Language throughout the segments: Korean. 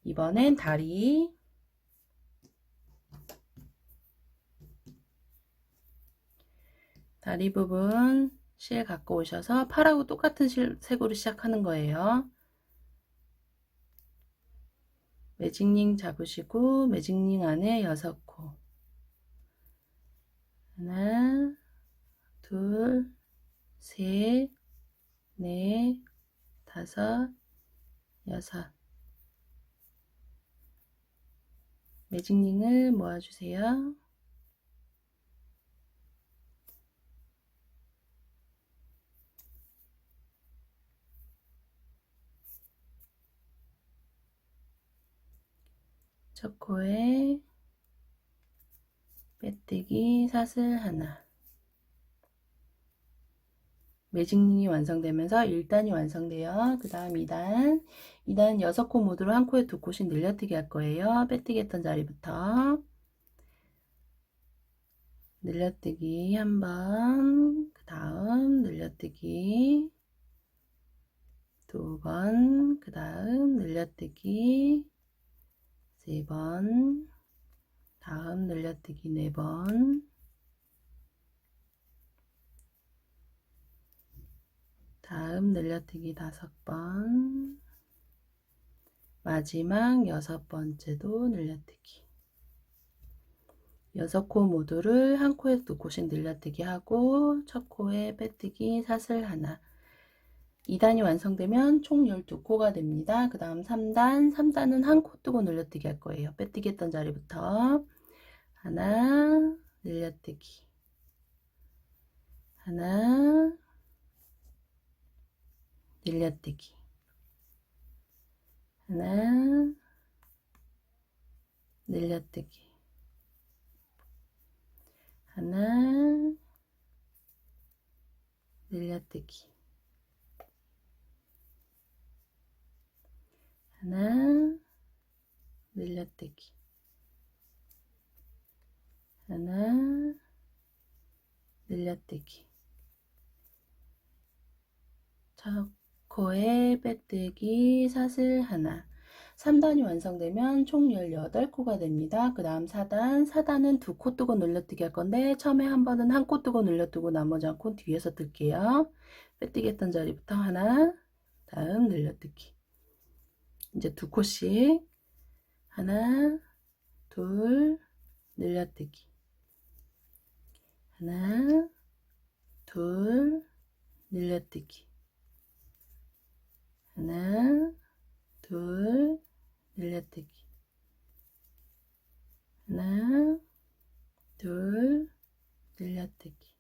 이번엔 다리 부분 실 갖고 오셔서 팔하고 똑같은 색으로 시작하는 거예요. 매직링 잡으시고 매직링 안에 6코. 하나, 둘, 셋, 넷, 다섯, 여섯. 매직링을 모아주세요. 첫 코에 빼뜨기 사슬 하나. 매직링이 완성되면서 1단이 완성돼요. 그 다음 2단. 2단 6코 모드로 한 코에 2코씩 늘려뜨기 할 거예요. 빼뜨기 했던 자리부터. 늘려뜨기 한 번, 그 다음 늘려뜨기 두 번, 그 다음 늘려뜨기 세 번, 다음 늘려뜨기 네 번, 다음 늘려뜨기 5번, 마지막 6번째도 늘려뜨기. 6코 모두를 한 코에 2코씩 늘려뜨기 하고 첫 코에 빼뜨기 사슬 하나. 2단이 완성되면 총 12코가 됩니다. 그 다음 3단, 3단은 한 코 뜨고 늘려뜨기 할 거예요. 빼뜨기 했던 자리부터 하나, 늘려뜨기 하나, 늘려뜨기 하나, 늘려뜨기 하나, 늘려뜨기 하나, 늘려뜨기 하나, 늘려뜨기. 첫 코에 빼뜨기 사슬 하나. 3단이 완성되면 총 18코가 됩니다. 그 다음 4단, 4단은 2코 뜨고 늘려뜨기 할 건데 처음에 한 번은 한 코 뜨고 늘려뜨고 나머지 한 코 뒤에서 뜰게요. 빼뜨기 했던 자리부터 하나, 다음 늘려뜨기. 이제 2코씩 하나, 둘, 늘려뜨기 하나, 둘, 늘려뜨기 하나, 둘, 늘려뜨기 하나, 둘, 늘려뜨기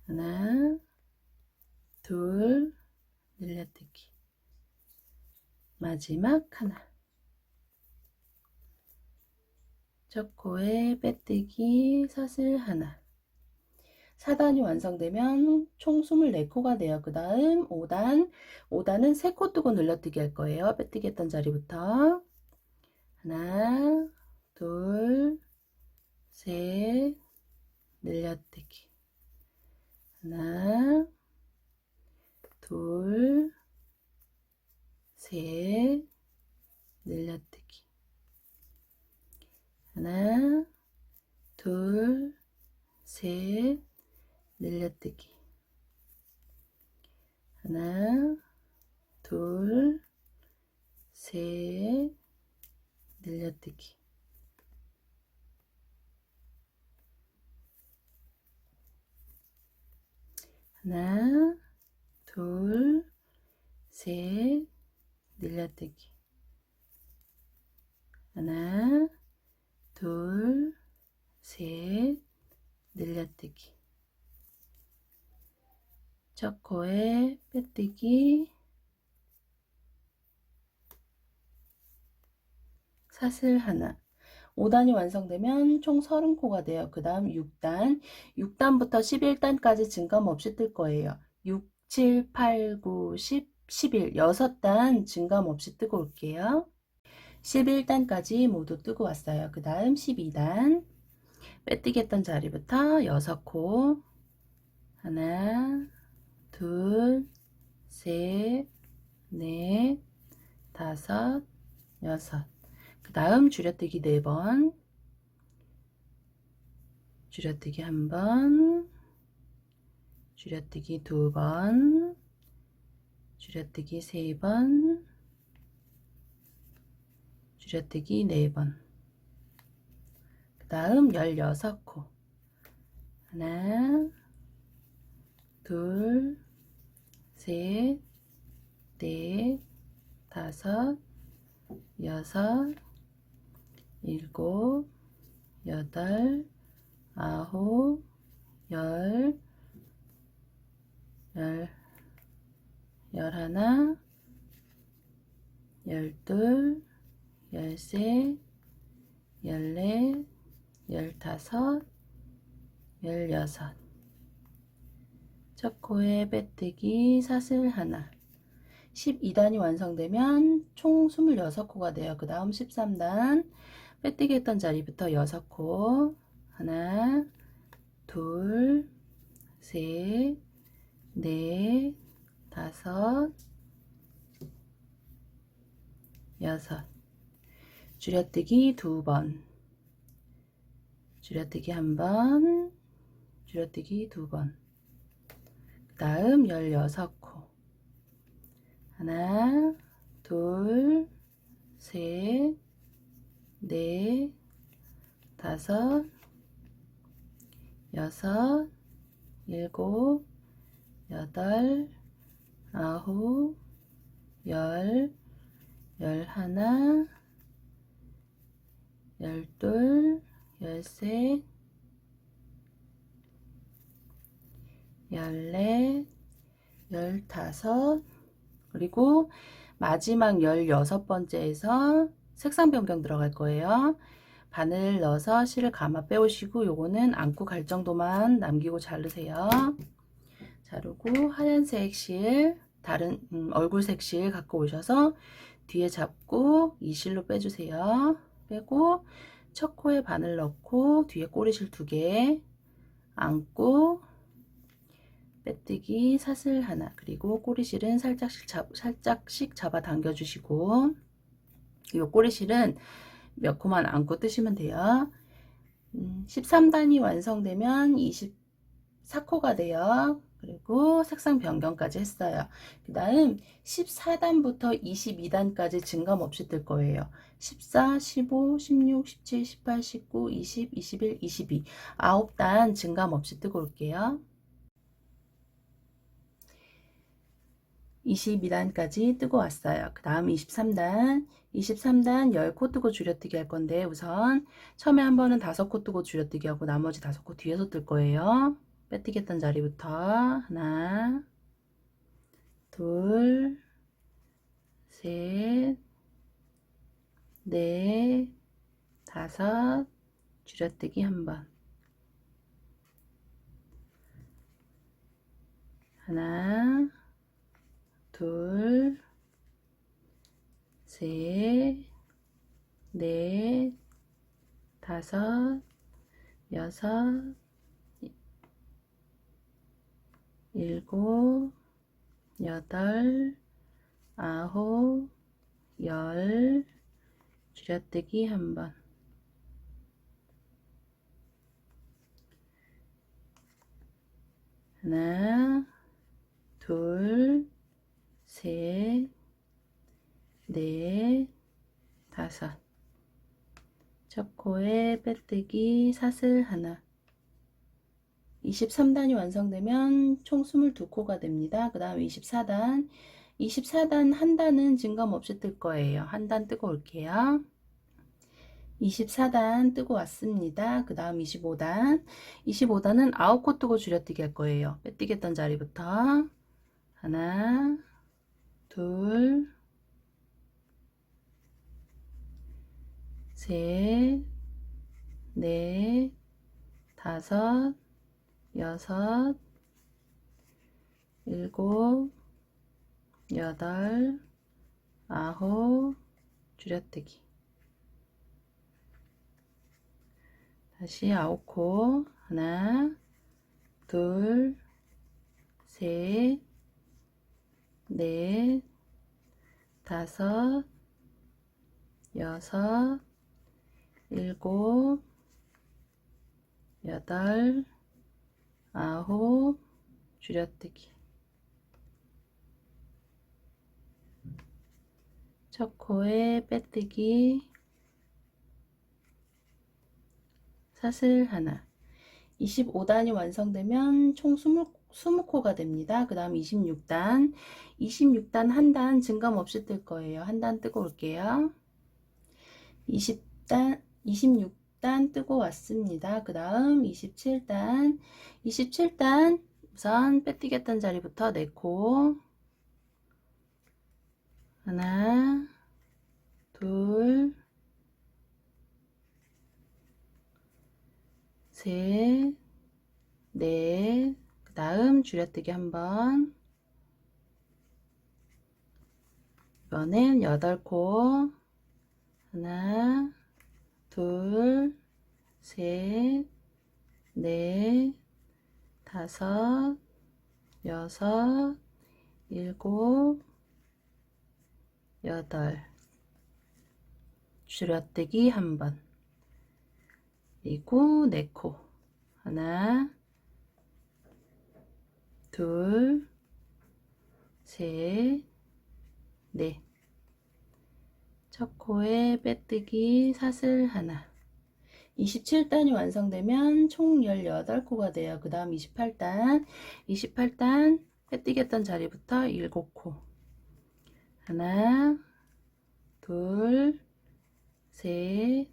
하나, 둘, 늘려뜨기 마지막 하나. 첫 코에 빼뜨기 사슬 하나. 4단이 완성되면 총 24코가 돼요. 그 다음 5단. 5단은 3코 뜨고 늘려뜨기 할 거예요. 빼뜨기 했던 자리부터 하나, 둘, 셋, 늘려뜨기 하나, 둘, 셋, 늘려뜨기 하나, 둘, 셋, 늘려뜨기 하나, 둘, 셋, 늘려뜨기 하나, 둘, 셋, 늘려뜨기 하나, 둘, 셋, 늘려뜨기 첫 코에 빼뜨기 사슬 하나. 5단이 완성되면 총 30코가 돼요. 그 다음 6단. 6단부터 11단까지 증감 없이 뜰 거예요. 6, 7, 8, 9, 10, 11. 6단 증감 없이 뜨고 올게요. 11단까지 모두 뜨고 왔어요. 그 다음 12단. 빼뜨기 했던 자리부터 6코. 하나, 둘, 셋, 넷, 다섯, 여섯. 그 다음 줄여뜨기 4번, 줄여뜨기 1번, 줄여뜨기 2번, 줄여뜨기 3번, 줄여뜨기 4번. 그 다음 16코. 하나, 둘, 셋, 넷, 다섯, 여섯, 일곱, 여덟, 아홉, 열, 열하나, 열둘, 열셋, 열넷, 열다섯, 열여섯. 첫 코에 빼뜨기 사슬 하나. 12단이 완성되면 총 26코가 돼요. 그 다음 13단 빼뜨기 했던 자리부터 6코. 하나, 둘, 셋, 넷, 다섯, 여섯. 줄여뜨기 2번, 줄여뜨기 1번, 줄여뜨기 2번. 그 다음 16코. 하나, 둘, 셋, 넷, 다섯, 여섯, 일곱, 여덟, 아홉, 열, 열하나, 열둘, 열셋, 열넷, 열다섯. 그리고 마지막 16번째에서 색상 변경 들어갈 거예요. 바늘 넣어서 실을 감아 빼오시고 요거는 안고 갈 정도만 남기고 자르세요. 자르고 하얀색 실, 다른 얼굴색 실 갖고 오셔서 뒤에 잡고 이 실로 빼주세요. 빼고 첫 코에 바늘 넣고 뒤에 꼬리실 2개 안고 빼뜨기 사슬 하나, 그리고 꼬리실은 살짝씩 잡아 당겨 주시고, 이 꼬리실은 몇 코만 안고 뜨시면 돼요. 13단이 완성되면 24코가 돼요. 그리고 색상 변경까지 했어요. 그 다음 14단부터 22단까지 증감 없이 뜰 거예요. 14, 15, 16, 17, 18, 19, 20, 21, 22. 9단 증감 없이 뜨고 올게요. 22단까지 뜨고 왔어요. 그 다음 23단 10코 뜨고 줄여뜨기 할 건데, 우선 처음에 한 번은 5코 뜨고 줄여뜨기 하고 나머지 5코 뒤에서 뜰 거예요. 빼뜨기 했던 자리부터 하나, 둘, 셋, 넷, 다섯, 줄여뜨기 한 번, 하나, 둘, 셋, 넷, 다섯, 여섯, 일곱, 여덟, 아홉, 열, 줄여뜨기 한 번, 하나, 둘, 셋, 넷, 다섯. 첫 코에 빼뜨기 사슬 하나. 23단이 완성되면 총 22코가 됩니다. 그 다음 24단. 24단 한 단은 증감 없이 뜰 거예요. 한 단 뜨고 올게요. 24단 뜨고 왔습니다. 그 다음 25단. 25단은 9코 뜨고 줄여뜨기 할 거예요. 빼뜨기 했던 자리부터 하나, 둘, 셋, 넷, 다섯, 여섯, 일곱, 여덟, 아홉, 줄여뜨기. 다시 9코. 하나, 둘, 셋, 넷, 다섯, 여섯, 일곱, 여덟, 아홉, 줄여뜨기. 첫 코에 빼뜨기, 사슬 하나. 25단이 완성되면 총 20코가 됩니다. 그 다음 26단. 26단 한 단 증감 없이 뜰 거예요. 한 단 뜨고 올게요. 26단 뜨고 왔습니다. 그 다음 27단. 27단 우선 빼뜨겼던 자리부터 4코. 하나, 둘, 셋, 넷, 그 다음 줄여뜨기 한번. 이번엔 8코. 하나, 둘, 셋, 넷, 다섯, 여섯, 일곱, 여덟. 줄여뜨기 한번. 그리고 4코. 하나, 둘, 셋, 넷. 첫 코에 빼뜨기 사슬 하나. 27단이 완성되면 총 18코가 돼요. 그 다음 28단. 28단 빼뜨겼던 자리부터 7코. 하나, 둘, 셋,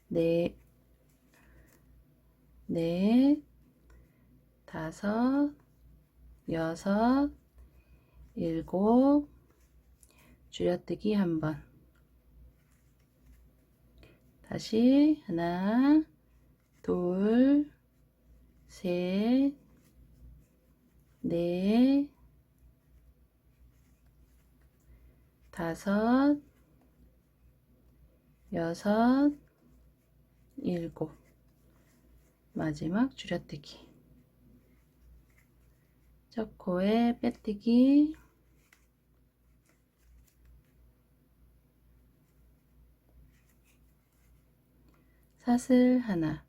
넷, 넷, 다섯, 여섯, 일곱, 줄여뜨기 한번. 다시 하나, 둘, 셋, 넷, 다섯, 여섯, 일곱. 마지막 줄여뜨기. 첫 코에 빼뜨기. 사슬 하나.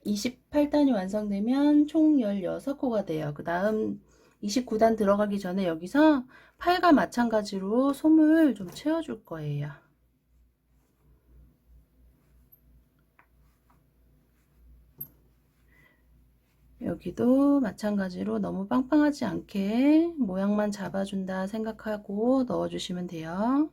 28단이 완성되면 총 16코가 돼요. 그 다음 29단 들어가기 전에 여기서 팔과 마찬가지로 솜을 좀 채워줄 거예요. 여기도 마찬가지로 너무 빵빵하지 않게 모양만 잡아준다 생각하고 넣어주시면 돼요.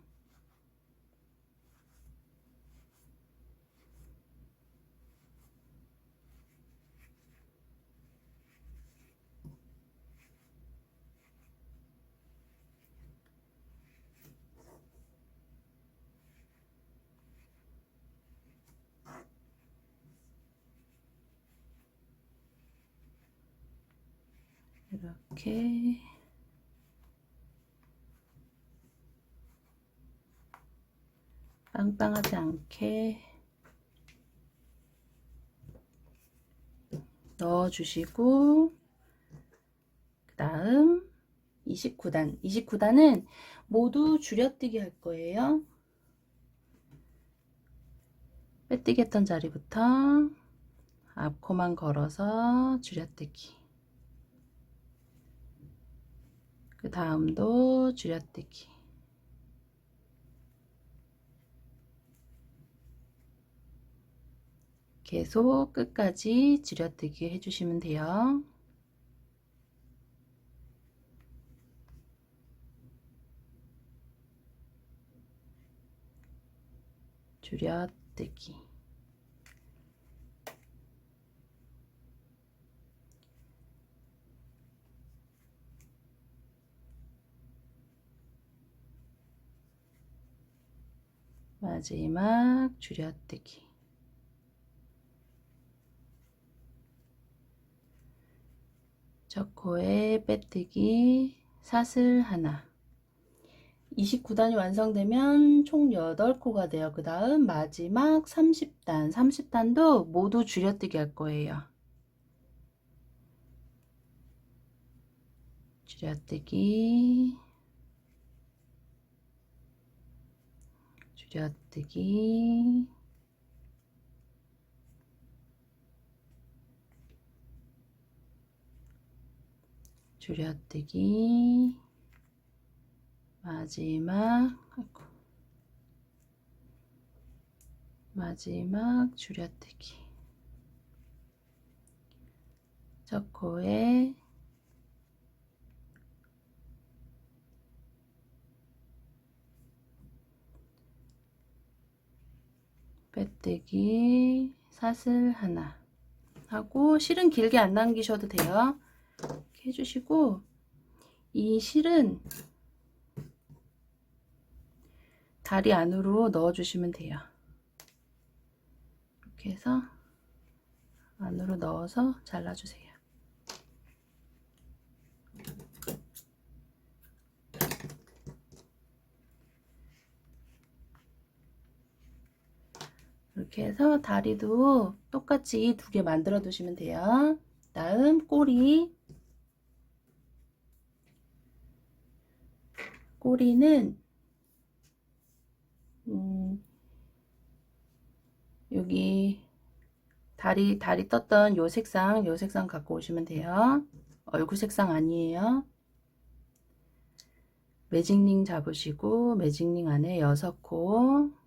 이렇게 빵빵하지 않게 넣어주시고, 그 다음 29단. 29단은 모두 줄여뜨기 할 거예요. 빼뜨기 했던 자리부터 앞코만 걸어서 줄여뜨기. 그 다음도 줄여뜨기. 계속 끝까지 줄여뜨기 해주시면 돼요. 줄여뜨기. 마지막 줄여뜨기. 첫 코에 빼뜨기 사슬 하나. 29단이 완성되면 총 8코가 돼요. 그 다음 마지막 30단. 30단도 모두 줄여뜨기 할 거예요. 줄여뜨기. 줄여뜨기, 줄여뜨기, 마지막 줄여뜨기. 첫 코에 빼뜨기, 사슬 하나 하고, 실은 길게 안 남기셔도 돼요. 이렇게 해주시고, 이 실은 다리 안으로 넣어 주시면 돼요. 이렇게 해서 안으로 넣어서 잘라주세요. 이렇게 해서 다리도 똑같이 2개 만들어 두시면 돼요. 다음 꼬리는 여기 다리 떴던 요 색상 갖고 오시면 돼요. 얼굴 색상 아니에요. 매직링 잡으시고 매직링 안에 6코,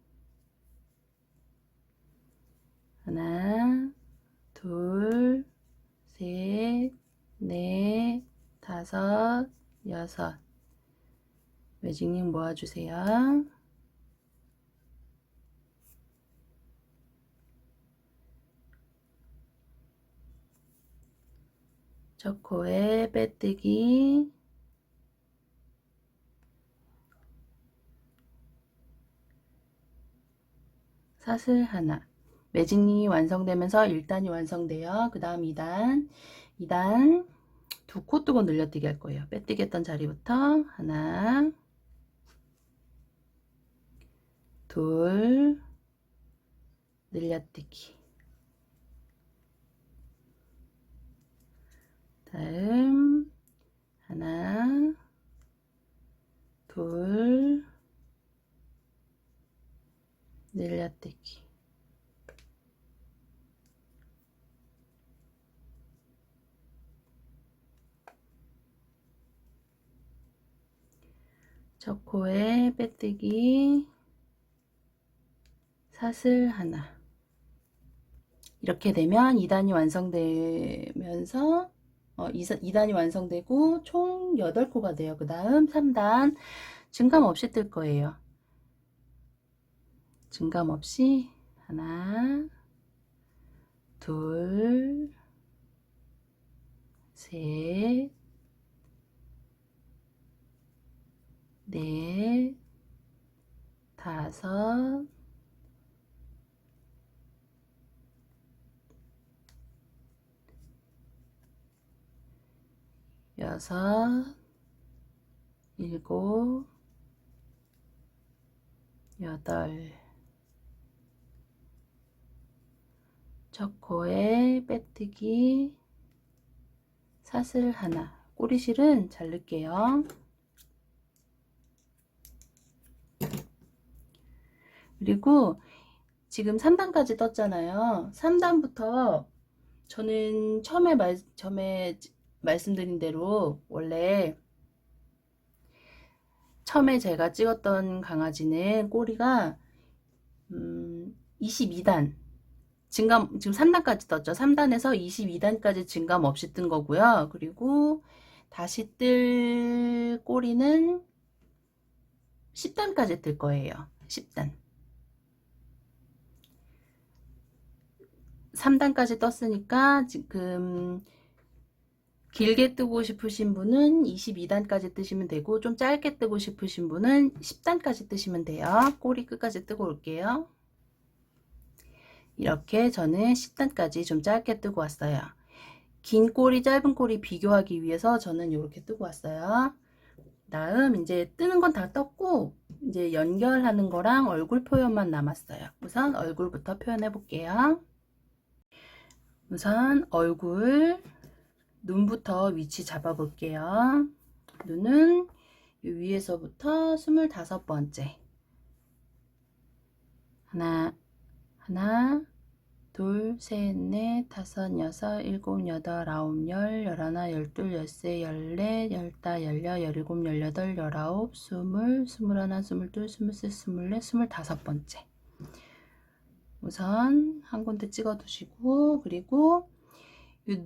하나, 둘, 셋, 넷, 다섯, 여섯. 매직링 모아주세요. 첫 코에 빼뜨기, 사슬 하나. 매직링이 완성되면서 1단이 완성돼요. 그 다음 2단 2코 뜨고 늘려뜨기 할 거예요. 빼뜨기 했던 자리부터 하나, 둘, 늘려뜨기. 다음 하나, 둘, 늘려뜨기. 첫 코에 빼뜨기, 사슬 하나. 이렇게 되면 2단이 완성되면서 2단이 완성되고 총 8코가 돼요. 그 다음 3단 증감 없이 뜰 거예요. 증감 없이 하나, 둘, 셋, 넷, 다섯, 여섯, 일곱, 여덟. 첫 코에 빼뜨기, 사슬 하나. 꼬리실은 자를게요. 그리고 지금 3단까지 떴잖아요. 3단부터 저는 처음에 말씀드린 대로 원래 처음에 제가 찍었던 강아지는 꼬리가 22단 증감, 지금 3단까지 떴죠. 3단에서 22단까지 증감 없이 뜬 거고요. 그리고 다시 뜰 꼬리는 10단까지 뜰 거예요. 10단. 3단까지 떴으니까 지금 길게 뜨고 싶으신 분은 22단까지 뜨시면 되고, 좀 짧게 뜨고 싶으신 분은 10단까지 뜨시면 돼요. 꼬리 끝까지 뜨고 올게요. 이렇게 저는 10단까지 좀 짧게 뜨고 왔어요. 긴 꼬리 짧은 꼬리 비교하기 위해서 저는 이렇게 뜨고 왔어요. 다음 이제 뜨는 건 다 떴고 이제 연결하는 거랑 얼굴 표현만 남았어요. 우선 얼굴부터 표현해 볼게요. 우선 얼굴, 눈부터 위치 잡아 볼게요. 눈은 위에서부터 25번째, 하나, 둘, 셋, 넷, 다섯, 여섯, 일곱, 여덟, 아홉, 열, 열하나, 열둘, 열세, 열넷, 열다, 열여, 열일곱, 열여덟, 열아홉, 스물, 스물하나, 스물둘, 스물셋, 스물넷, 스물다섯 번째. 우선 한 군데 찍어 두시고, 그리고 이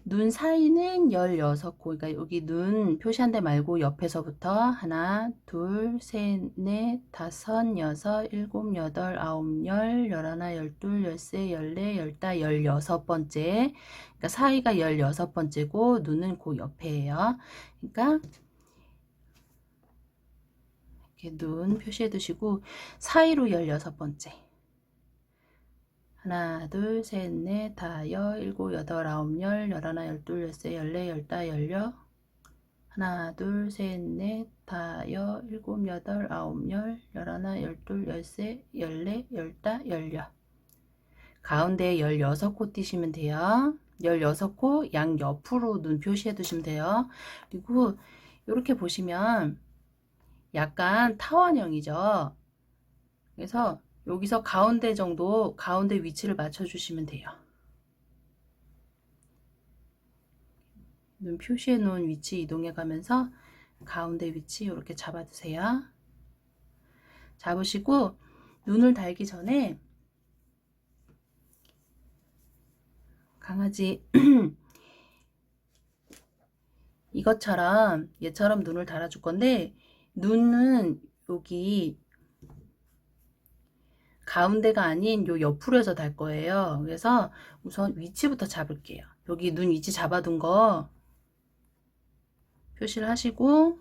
눈 사이는 16코. 그러니까 여기 눈 표시한 데 말고 옆에서부터 하나, 둘, 셋, 넷, 다섯, 여섯, 일곱, 여덟, 아홉, 열, 열하나, 열둘, 열세, 열네, 열다, 16번째. 그러니까 사이가 16번째고 눈은 그 옆에예요. 그러니까 이렇게 눈 표시해 두시고 사이로 16번째. 하나, 둘, 셋, 넷, 다, 여, 일곱, 여덟, 아홉, 열, 열하나, 열둘, 열세, 열네, 열다, 열여. 하나, 둘, 셋, 넷, 다, 여, 일곱, 여덟, 아홉, 열, 열하나, 열둘, 열세, 열네, 열다, 열여. 가운데에 16코 띄시면 돼요. 16코 양 옆으로 눈 표시해 두시면 돼요. 그리고 이렇게 보시면 약간 타원형이죠. 그래서 여기서 가운데 정도, 가운데 위치를 맞춰주시면 돼요. 눈 표시해 놓은 위치 이동해 가면서 가운데 위치 이렇게 잡아주세요. 잡으시고 눈을 달기 전에 강아지 이것처럼 얘처럼 눈을 달아줄 건데 눈은 여기 가운데가 아닌 요 옆으로 해서 달 거예요. 그래서 우선 위치부터 잡을게요. 여기 눈 위치 잡아둔 거 표시를 하시고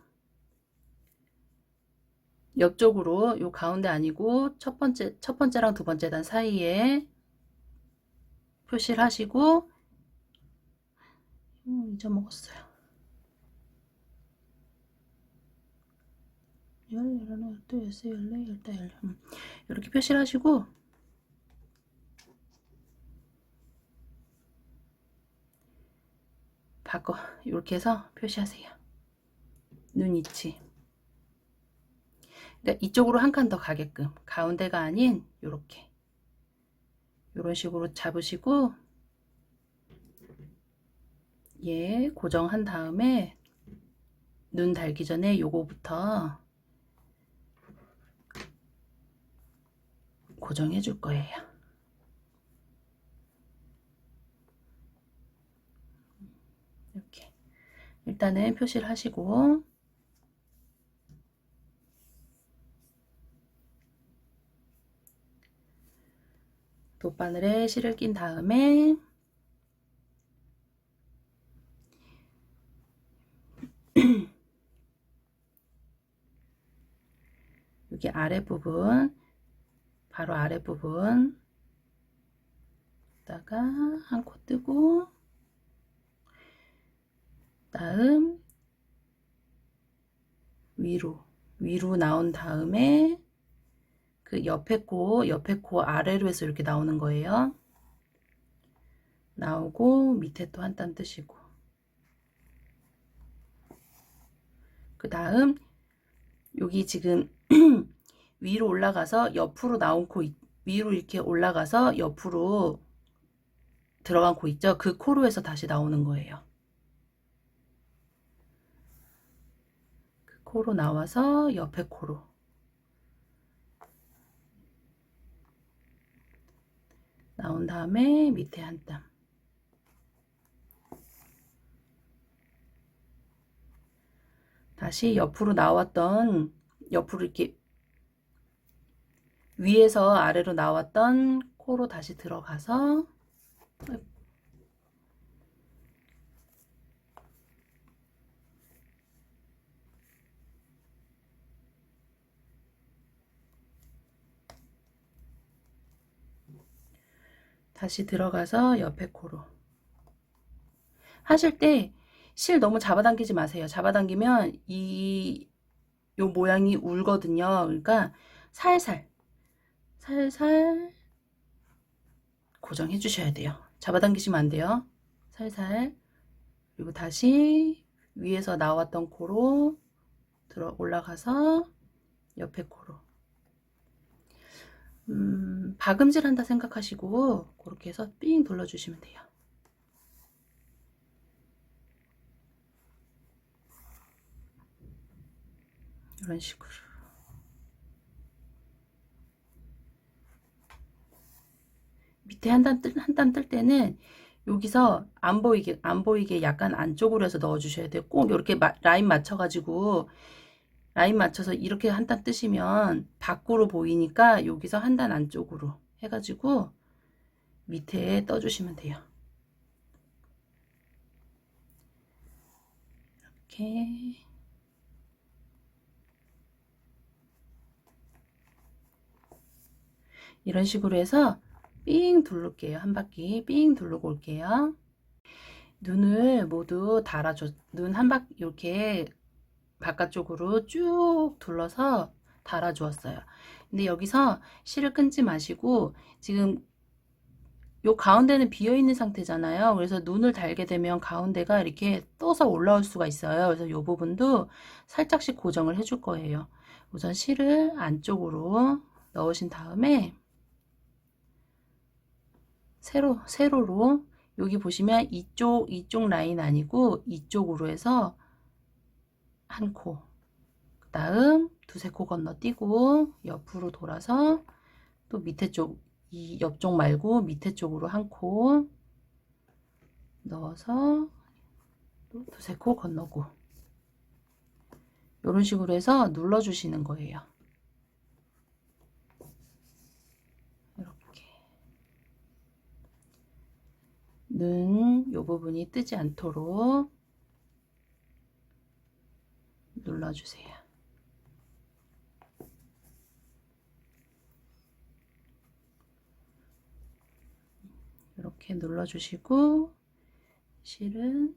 옆쪽으로 요 가운데 아니고 첫 번째랑 두 번째 단 사이에 표시를 하시고 잊어먹었어요. 열, 열하나, 열둘, 열세, 열네, 열다, 열여. 이렇게 표시를 하시고 바꿔 이렇게 해서 표시하세요. 눈 위치. 그러니까 이쪽으로 한 칸 더 가게끔 가운데가 아닌 요렇게 요런 식으로 잡으시고 얘 고정한 다음에 눈 달기 전에 요거부터 고정해 줄 거예요. 이렇게 일단은 표시를 하시고 돗바늘에 실을 낀 다음에 여기 아랫부분 바로 아랫부분 다가 한 코 뜨고 다음 위로 나온 다음에 그 옆에 코 아래로 해서 이렇게 나오는 거예요. 나오고 밑에 또 한 땀 뜨시고 그 다음 여기 지금 위로 올라가서 옆으로 나온 코 위로 이렇게 올라가서 옆으로 들어간 코 있죠? 그 코로 해서 다시 나오는 거예요. 그 코로 나와서 옆에 코로 나온 다음에 밑에 한 땀. 다시 옆으로 나왔던 옆으로 이렇게 위에서 아래로 나왔던 코로 다시 들어가서 다시 들어가서 옆에 코로 하실 때 실 너무 잡아당기지 마세요. 잡아당기면 요 모양이 울거든요. 그러니까 살살 고정해 주셔야 돼요. 잡아당기시면 안 돼요. 살살. 그리고 다시 위에서 나왔던 코로 올라가서 옆에 코로 박음질 한다 생각하시고 그렇게 해서 삥 둘러주시면 돼요. 이런 식으로. 밑에 한 땀 뜰 때는 여기서 안 보이게 약간 안쪽으로 해서 넣어 주셔야 돼요. 꼭 이렇게 라인 맞춰 가지고 라인 맞춰서 이렇게 한 땀 뜨시면 밖으로 보이니까 여기서 한 단 안쪽으로 해 가지고 밑에 떠 주시면 돼요. 이렇게 이런 식으로 해서 삥 둘를게요. 한 바퀴 삥 두르고 올게요. 눈을 모두 달아줘. 눈 한 바퀴 이렇게 바깥쪽으로 쭉 둘러서 달아 주었어요. 근데 여기서 실을 끊지 마시고 지금 요 가운데는 비어 있는 상태잖아요. 그래서 눈을 달게 되면 가운데가 이렇게 떠서 올라올 수가 있어요. 그래서 요 부분도 살짝씩 고정을 해줄 거예요. 우선 실을 안쪽으로 넣으신 다음에 세로로 여기 보시면 이쪽 라인 아니고 이쪽으로 해서 한 코, 그 다음 두세 코 건너뛰고 옆으로 돌아서 또 밑에 쪽, 이 옆쪽 말고 밑에 쪽으로 한 코 넣어서 또 두세 코 건너고 이런 식으로 해서 눌러 주시는 거예요. 이렇게 눈 요 부분이 뜨지 않도록 눌러 주세요. 이렇게 눌러 주시고 실은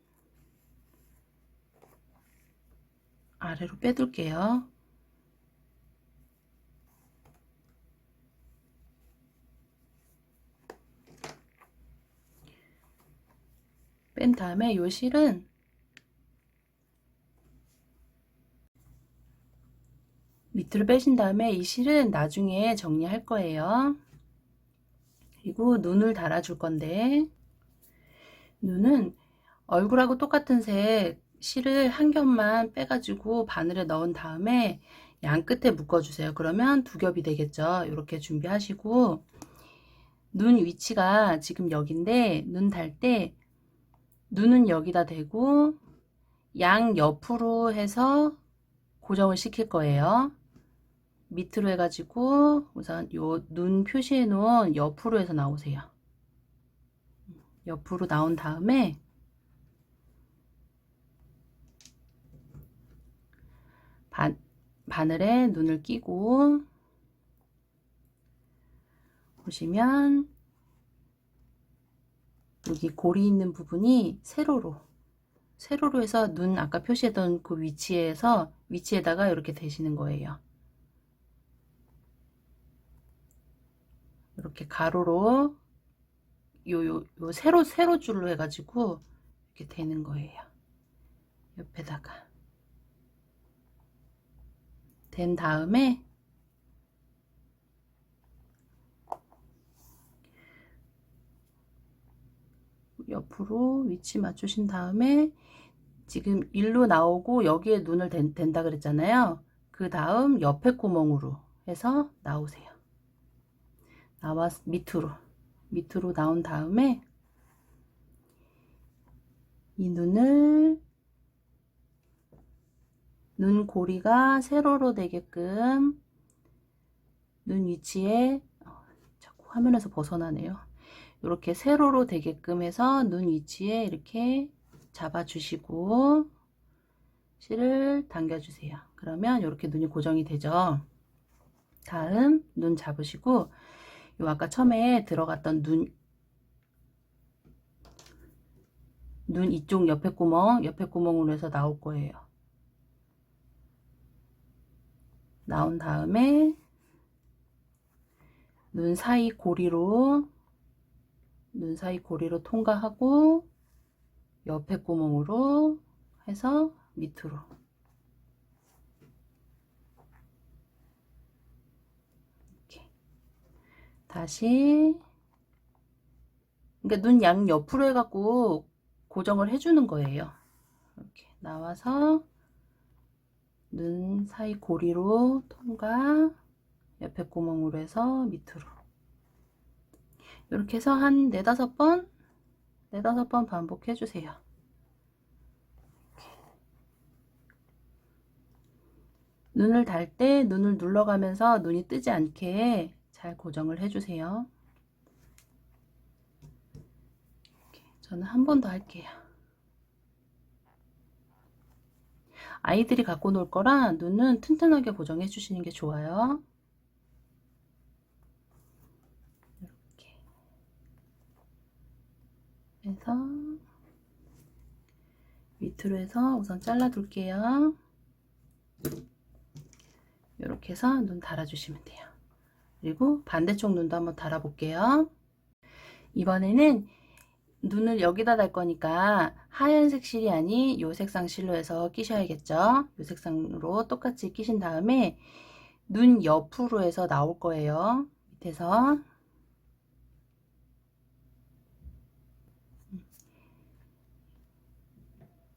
아래로 빼둘게요. 뺀 다음에 요 실은 밑으로 빼신 다음에 이 실은 나중에 정리할 거예요. 그리고 눈을 달아줄 건데 눈은 얼굴하고 똑같은 색 실을 한 겹만 빼가지고 바늘에 넣은 다음에 양 끝에 묶어주세요. 그러면 두 겹이 되겠죠. 이렇게 준비하시고 눈 위치가 지금 여기인데 눈 달 때 눈은 여기다 대고 양 옆으로 해서 고정을 시킬 거예요. 밑으로 해가지고 우선 요 눈 표시해 놓은 옆으로 해서 나오세요. 옆으로 나온 다음에 바늘에 눈을 끼고 보시면 여기 고리 있는 부분이 세로로 해서 눈 아까 표시했던 그 위치에다가 이렇게 대시는 거예요. 이렇게 가로로 요 세로 줄로 해가지고 이렇게 되는 거예요. 옆에다가 된 다음에 옆으로 위치 맞추신 다음에 지금 일로 나오고 여기에 눈을 댄다 그랬잖아요. 그 다음 옆에 구멍으로 해서 나오세요. 밑으로 나온 다음에 이 눈을 눈 고리가 세로로 되게끔 눈 위치에 자꾸 화면에서 벗어나네요. 이렇게 세로로 되게끔 해서 눈 위치에 이렇게 잡아 주시고 실을 당겨 주세요. 그러면 이렇게 눈이 고정이 되죠. 다음 눈 잡으시고 요 아까 처음에 들어갔던 눈 이쪽 옆에 구멍으로 해서 나올 거예요. 나온 다음에 눈 사이 고리로 통과하고 옆에 구멍으로 해서 밑으로 이렇게 다시, 그러니까 눈 양 옆으로 해갖고 고정을 해주는 거예요. 이렇게 나와서 눈 사이 고리로 통과, 옆에 구멍으로 해서 밑으로. 이렇게 해서 한 4~5번, 4~5번 반복해 주세요. 눈을 달 때 눈을 눌러가면서 눈이 뜨지 않게 잘 고정을 해주세요. 저는 한 번 더 할게요. 아이들이 갖고 놀 거라 눈은 튼튼하게 고정해 주시는 게 좋아요. 이렇게 해서 밑으로 해서 우선 잘라 둘게요. 이렇게 해서 눈 달아 주시면 돼요. 그리고 반대쪽 눈도 한번 달아 볼게요. 이번에는 눈을 여기다 달 거니까 하얀색 실이 아닌 요 색상 실로 해서 끼셔야겠죠. 요 색상으로 똑같이 끼신 다음에 눈 옆으로 해서 나올 거예요. 밑에서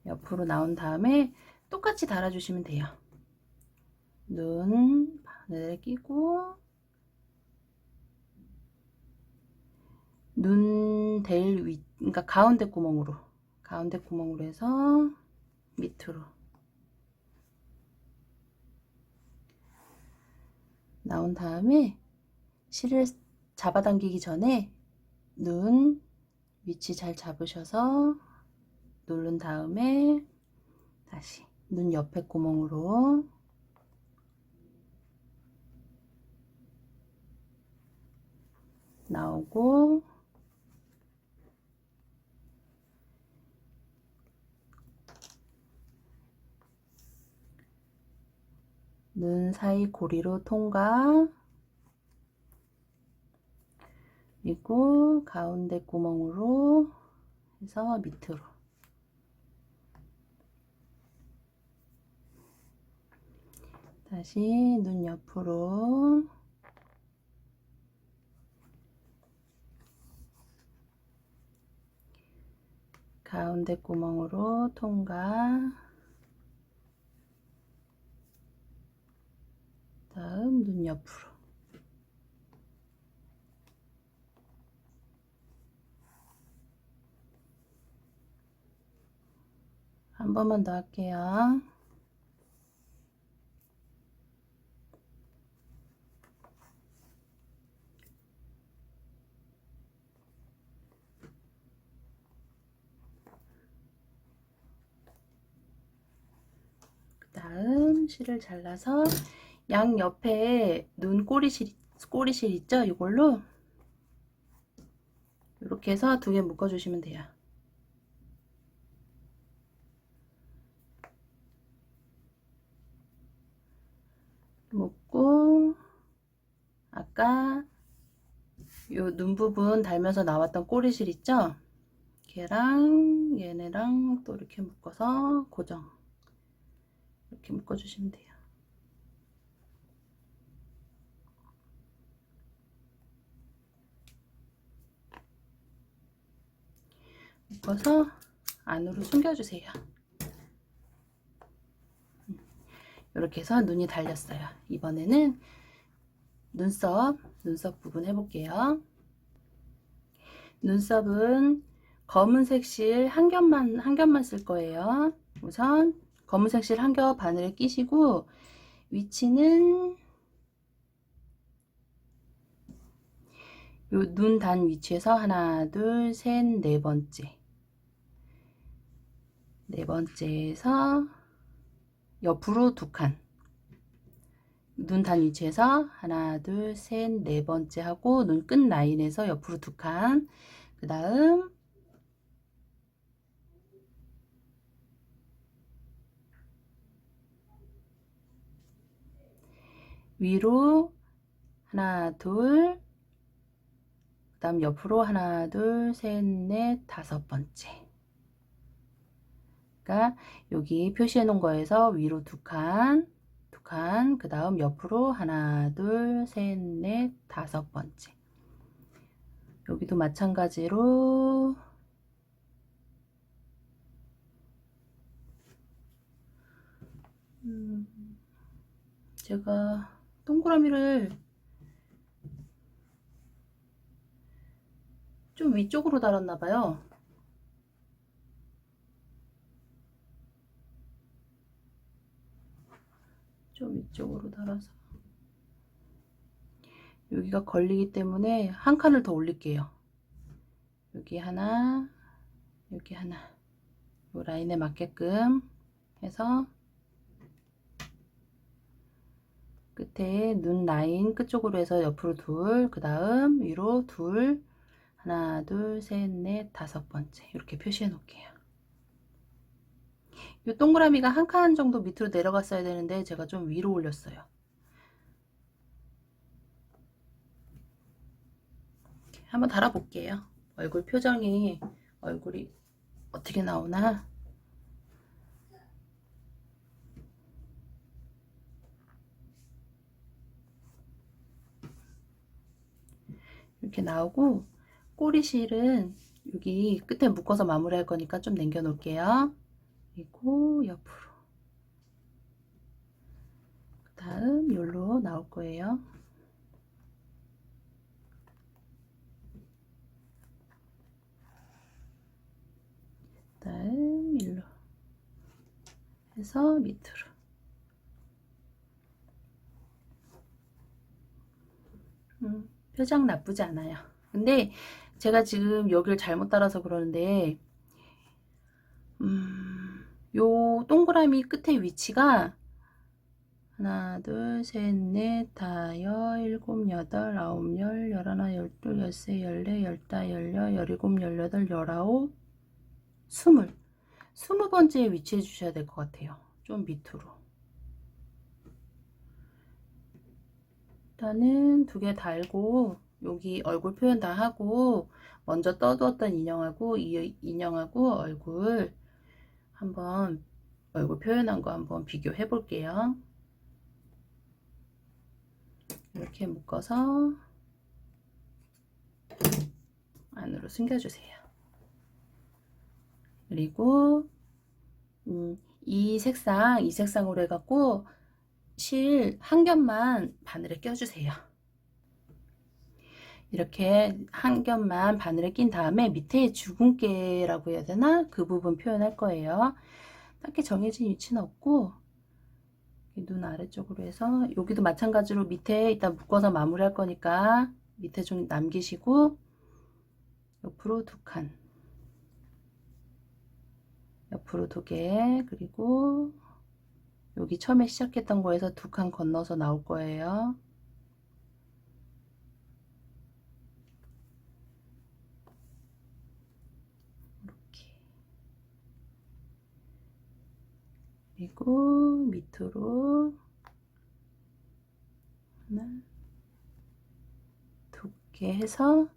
옆으로 나온 다음에 똑같이 달아주시면 돼요. 눈 바늘에 끼고 눈 댈 위, 그러니까 가운데 구멍으로 해서 밑으로 나온 다음에 실을 잡아당기기 전에 눈 위치 잘 잡으셔서 누른 다음에 다시 눈 옆에 구멍으로 나오고 눈 사이 고리로 통과, 그리고 가운데 구멍으로 해서 밑으로 다시 눈 옆으로 가운데 구멍으로 통과, 다음 눈 옆으로 한 번만 더 할게요. 다음 실을 잘라서 양 옆에 눈 꼬리실 있죠? 이걸로 이렇게 해서 2개 묶어 주시면 돼요. 묶고 아까 요 눈 부분 달면서 나왔던 꼬리실 있죠? 걔랑 얘네랑 또 이렇게 묶어서 고정, 이렇게 묶어 주시면 돼요. 묶어서 안으로 숨겨주세요. 이렇게 해서 눈이 달렸어요. 이번에는 눈썹 부분 해볼게요. 눈썹은 검은색 실 한 겹만 쓸 거예요. 우선 검은색 실 한 겹 바늘에 끼시고 위치는 요 눈 단 위치에서 하나, 둘, 셋, 네 번째에서 옆으로 2칸, 눈 단 위치에서 하나, 둘, 셋, 네 번째 하고 눈 끝 라인에서 옆으로 2칸, 그 다음 위로 하나, 둘, 그 다음 옆으로 하나, 둘, 셋, 넷, 5번째. 그러니까 여기 표시해 놓은 거에서 위로 2칸, 그 다음 옆으로 하나, 둘, 셋, 넷, 5번째. 여기도 마찬가지로 제가 동그라미를 좀 위쪽으로 달았나 봐요. 좀 위쪽으로 달아서 여기가 걸리기 때문에 한 칸을 더 올릴게요. 여기 하나, 여기 하나, 이 라인에 맞게끔 해서 끝에 눈 라인 끝쪽으로 해서 옆으로 둘, 그 다음 위로 둘, 하나, 둘, 셋, 넷, 다섯 번째 이렇게 표시해 놓을게요. 이 동그라미가 한 칸 정도 밑으로 내려갔어야 되는데 제가 좀 위로 올렸어요. 한번 달아볼게요. 얼굴 표정이, 얼굴이 어떻게 나오나. 이렇게 나오고, 꼬리실은 여기 끝에 묶어서 마무리할 거니까 좀 남겨 놓을게요. 그리고 옆으로. 그 다음 여기로 나올 거예요. 그 다음 일로 해서 밑으로. 표정 나쁘지 않아요. 근데 제가 지금 여기를 잘못 따라서 그러는데 요 동그라미 끝에 위치가 하나, 둘, 셋, 넷, 다섯, 일곱, 여덟, 아홉, 열, 열하나, 열둘, 열세, 열네, 열다, 열여, 열일곱, 열여덟, 열아홉, 스물. 20번째에 위치해 주셔야 될 것 같아요. 좀 밑으로. 일단은 두 개 달고 여기 얼굴 표현 다 하고 먼저 떠두었던 인형하고 이 인형하고 얼굴 한번 얼굴 표현한 거 한번 비교해 볼게요. 이렇게 묶어서 안으로 숨겨주세요. 그리고 이 색상으로 해갖고 실 한 겹만 바늘에 껴주세요. 이렇게 한 겹만 바늘에 낀 다음에 밑에 주근깨라고 해야 되나? 그 부분 표현할 거예요. 딱히 정해진 위치는 없고 눈 아래쪽으로 해서 여기도 마찬가지로 밑에 일단 묶어서 마무리할 거니까 밑에 좀 남기시고 옆으로 두 칸, 옆으로 두 개, 그리고 여기 처음에 시작했던 거에서 두 칸 건너서 나올 거예요. 이렇게. 그리고 밑으로 하나, 두 개 해서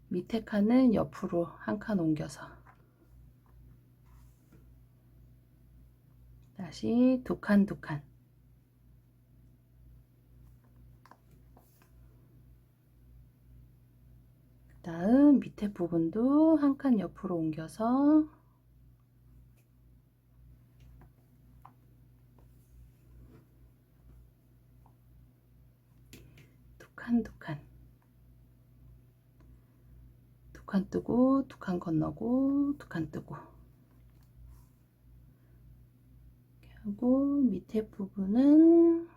밑에 칸은 옆으로 한 칸 옮겨서 다시 두 칸, 두 칸. 그 다음 밑에 부분도 한 칸 옆으로 옮겨서 두 칸, 두 칸. 두 칸 뜨고, 두 칸 건너고, 두 칸 뜨고. 이렇게 하고 밑에 부분은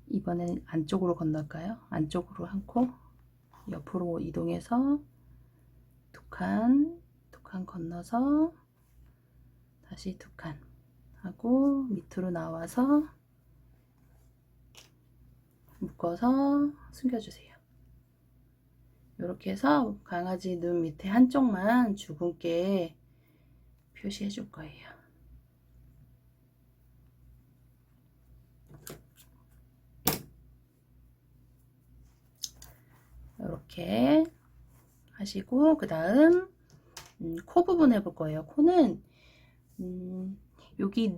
이번엔 안쪽으로 건널까요? 안쪽으로 한 코, 옆으로 이동해서 두 칸 건너서 다시 두 칸 하고 밑으로 나와서 묶어서 숨겨주세요. 이렇게 해서 강아지 눈 밑에 한쪽만 주근깨 표시해 줄 거예요. 이렇게 하시고 그 다음 코 부분 해볼 거예요. 코는 여기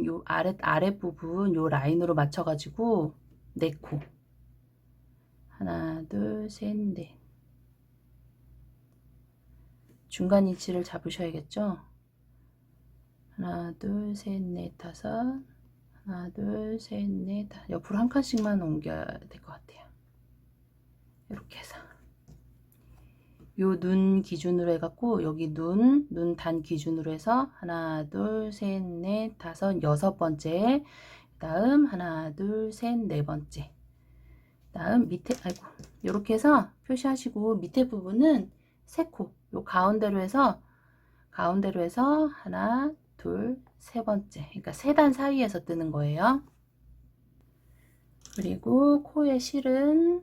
요 아랫부분 요 라인으로 맞춰 가지고 네 코. 하나, 둘, 셋, 넷. 중간 위치를 잡으셔야겠죠? 하나, 둘, 셋, 넷, 다섯. 하나, 둘, 셋, 넷, 다섯. 옆으로 한 칸씩만 옮겨야 될 것 같아요. 이렇게 해서. 요 눈 기준으로 해갖고 여기 눈 단 기준으로 해서 하나, 둘, 셋, 넷, 다섯, 여섯 번째. 다음 하나, 둘, 셋, 네 번째. 다음 밑에 아이고 이렇게 해서 표시하시고 밑에 부분은 세 코. 요 가운데로 해서 하나, 둘, 세 번째. 그러니까 세 단 사이에서 뜨는 거예요. 그리고 코의 실은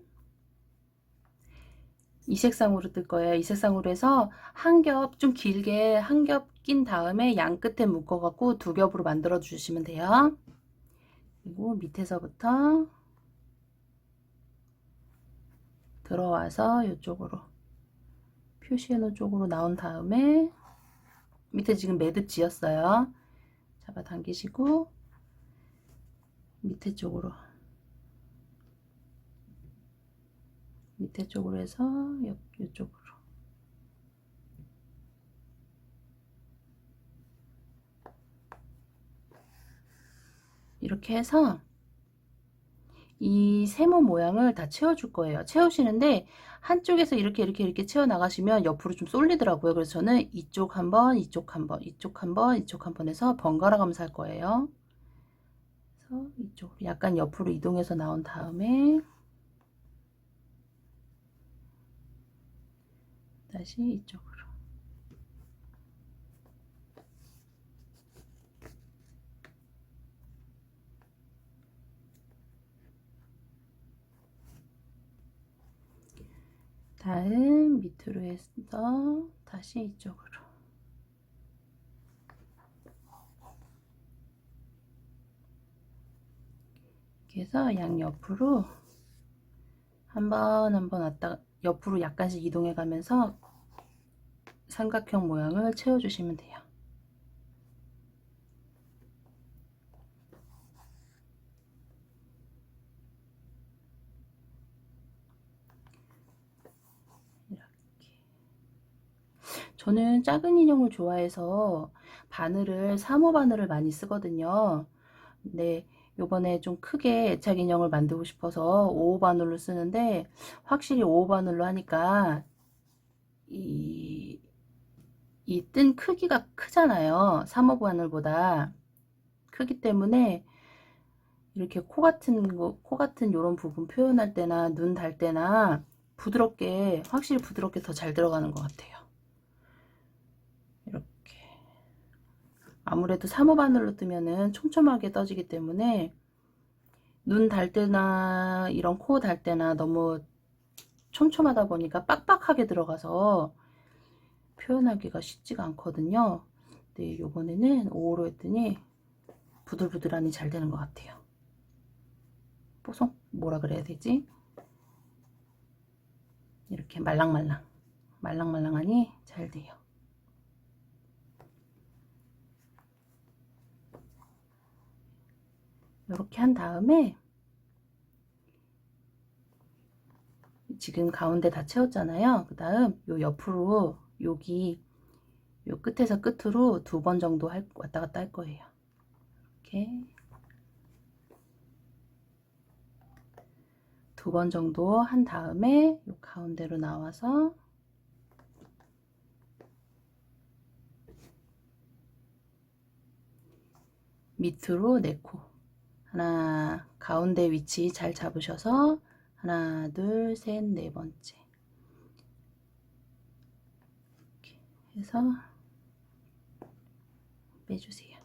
이 색상으로 뜰 거예요. 이 색상으로 해서 한 겹 좀 길게 한 겹 낀 다음에 양 끝에 묶어 갖고 두 겹으로 만들어 주시면 돼요. 그리고 밑에서부터 들어와서 이쪽으로 표시해 놓은 쪽으로 나온 다음에 밑에 지금 매듭 지었어요. 잡아 당기시고 밑에 쪽으로 해서 이쪽으로 이렇게 해서 이 세모 모양을 다 채워줄 거예요. 채우시는데 한쪽에서 이렇게 채워 나가시면 옆으로 좀 쏠리더라고요. 그래서 저는 이쪽 한번, 이쪽 한번, 이쪽 한번, 이쪽 한번 해서 번갈아 가면서 할 거예요. 그래서 이쪽으로 약간 옆으로 이동해서 나온 다음에 다시 이쪽으로. 다음 밑으로 해서 다시 이쪽으로. 이렇게 해서 양옆으로 한 번 왔다 옆으로 약간씩 이동해 가면서 삼각형 모양을 채워주시면 돼요. 저는 작은 인형을 좋아해서 바늘을 3호 바늘을 많이 쓰거든요. 근데 요번에 좀 크게 애착 인형을 만들고 싶어서 5호 바늘로 쓰는데 확실히 5호 바늘로 하니까 이 뜬 크기가 크잖아요. 3호 바늘보다 크기 때문에 이렇게 코 같은 요런 부분 표현할 때나 눈 달 때나 부드럽게 확실히 부드럽게 더 잘 들어가는 것 같아요. 이렇게 아무래도 3호 바늘로 뜨면은 촘촘하게 떠지기 때문에 눈 달 때나 이런 코 달 때나 너무 촘촘하다 보니까 빡빡하게 들어가서 표현하기가 쉽지가 않거든요. 근데 요번에는 5호로 했더니 부들부들하니 잘 되는 것 같아요. 뽀송 뭐라 그래야 되지? 이렇게 말랑말랑하니 잘 돼요. 이렇게 한 다음에 지금 가운데 다 채웠잖아요. 그 다음 요 옆으로 여기 요 끝에서 끝으로 두 번 정도 왔다 갔다 할 거예요. 이렇게 두 번 정도 한 다음에 요 가운데로 나와서 밑으로 4코 하나 가운데 위치 잘 잡으셔서 하나 둘 셋 네 번째 이렇게 해서 빼주세요.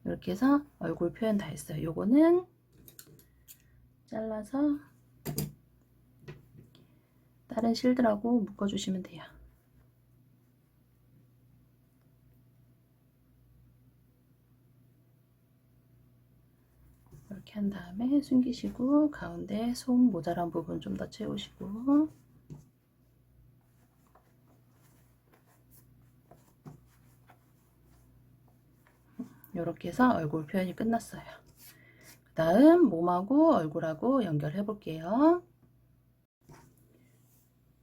이렇게 해서 얼굴 표현 다 했어요. 요거는 잘라서 다른 실들하고 묶어주시면 돼요. 이렇게 한 다음에 숨기시고 가운데 손 모자란 부분 좀 더 채우시고 이렇게 해서 얼굴 표현이 끝났어요. 그 다음 몸하고 얼굴하고 연결해 볼게요.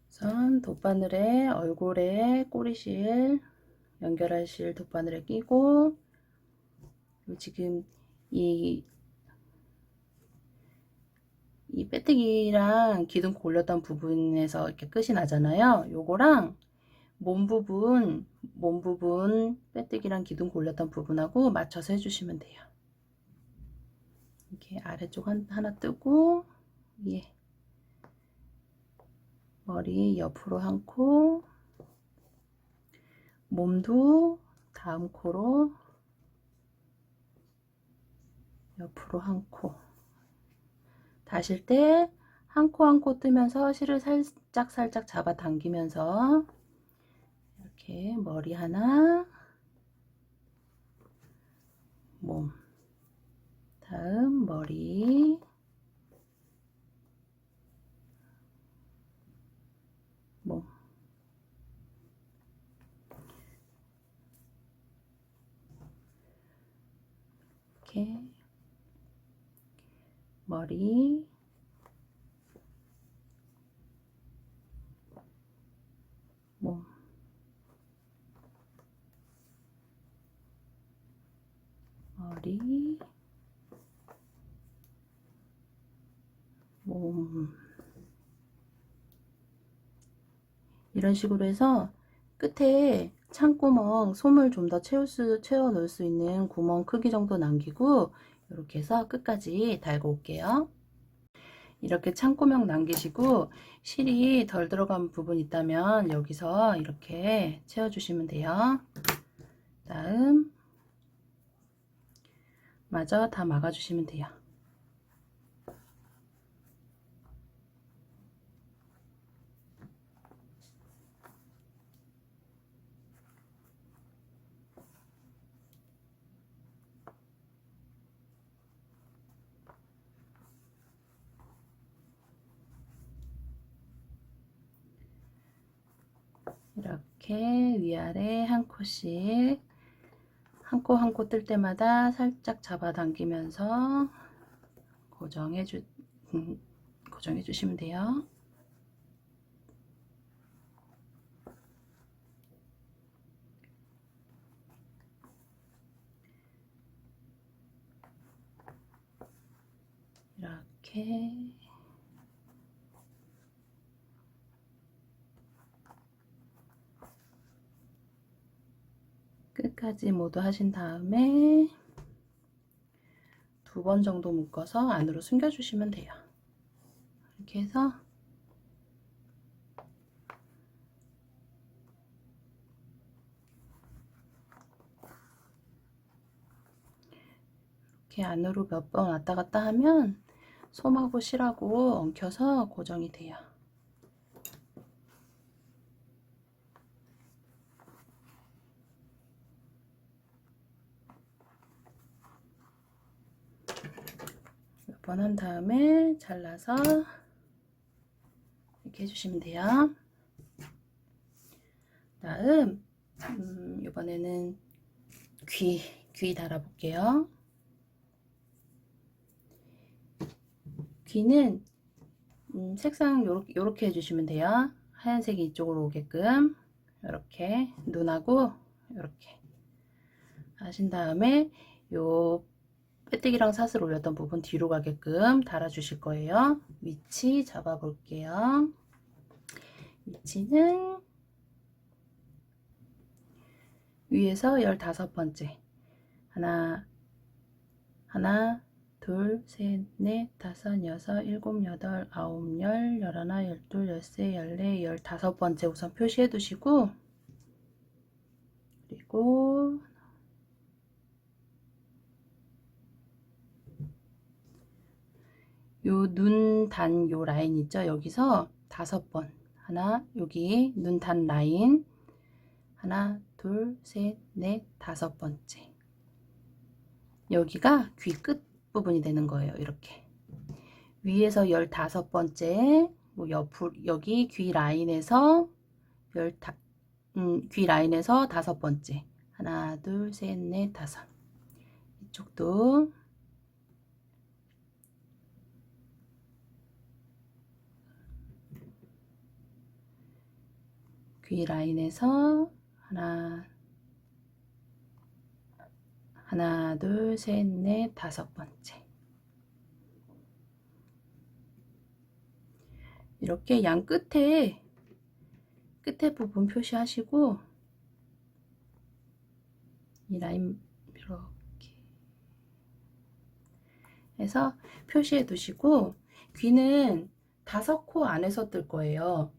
우선 돗바늘에 얼굴에 꼬리실 연결하실 돗바늘에 끼고, 지금 이 빼뜨기랑 기둥 올렸던 부분에서 이렇게 끝이 나잖아요. 요거랑 몸 부분 빼뜨기랑 기둥 올렸던 부분하고 맞춰서 해주시면 돼요. 이렇게 아래쪽 하나 뜨고, 위에 머리 옆으로 한 코, 몸도 다음 코로 옆으로 한 코. 다실 때 한 코 한 코 뜨면서 실을 살짝 잡아 당기면서 이렇게 머리 하나, 몸, 다음 머리, 몸. 이렇게 머리, 몸, 머리, 몸. 이런 식으로 해서 끝에 창구멍 솜을 좀 더 채워 넣을 수 있는 구멍 크기 정도 남기고, 이렇게 해서 끝까지 달고 올게요. 이렇게 창구멍 남기시고 실이 덜 들어간 부분 있다면 여기서 이렇게 채워 주시면 돼요. 다음 마저 다 막아 주시면 돼요. 이렇게 위아래 한 코씩 한 코 한 코 뜰 때마다 살짝 잡아당기면서 고정해 주시면 돼요. 이렇게 끝까지 모두 하신 다음에 2번 정도 묶어서 안으로 숨겨 주시면 돼요. 이렇게 해서 이렇게 안으로 몇 번 왔다 갔다 하면 솜하고 실하고 엉켜서 고정이 돼요. 몇 번 한 다음에 잘라서 이렇게 해주시면 돼요. 다음 이번에는 귀 달아 볼게요. 귀는 색상 요렇게 해주시면 돼요. 하얀색이 이쪽으로 오게끔 이렇게 눈하고 이렇게 하신 다음에 요 빼뜨기랑 사슬 올렸던 부분 뒤로 가게끔 달아 주실 거예요. 위치 잡아 볼게요. 위치는 위에서 15번째 하나 둘, 셋, 넷, 다섯, 여섯, 일곱, 여덟, 아홉, 열, 열하나, 열둘, 열세, 열네, 15번째 우선 표시해 두시고, 그리고 요 눈 단 요 라인 있죠? 여기서 5번 하나, 여기 눈 단 라인 하나, 둘, 셋, 넷, 5번째 여기가 귀 끝 부분이 되는 거예요. 이렇게 위에서 15번째 뭐 옆으로 여기 귀 라인에서 귀 라인에서 5번째 하나, 둘, 셋, 넷, 다섯 이쪽도 귀 라인에서 하나, 둘, 셋, 넷, 다섯 번째. 이렇게 양 끝에 부분 표시하시고 이 라인 이렇게 해서 표시해 두시고 귀는 5코 안에서 뜰 거예요.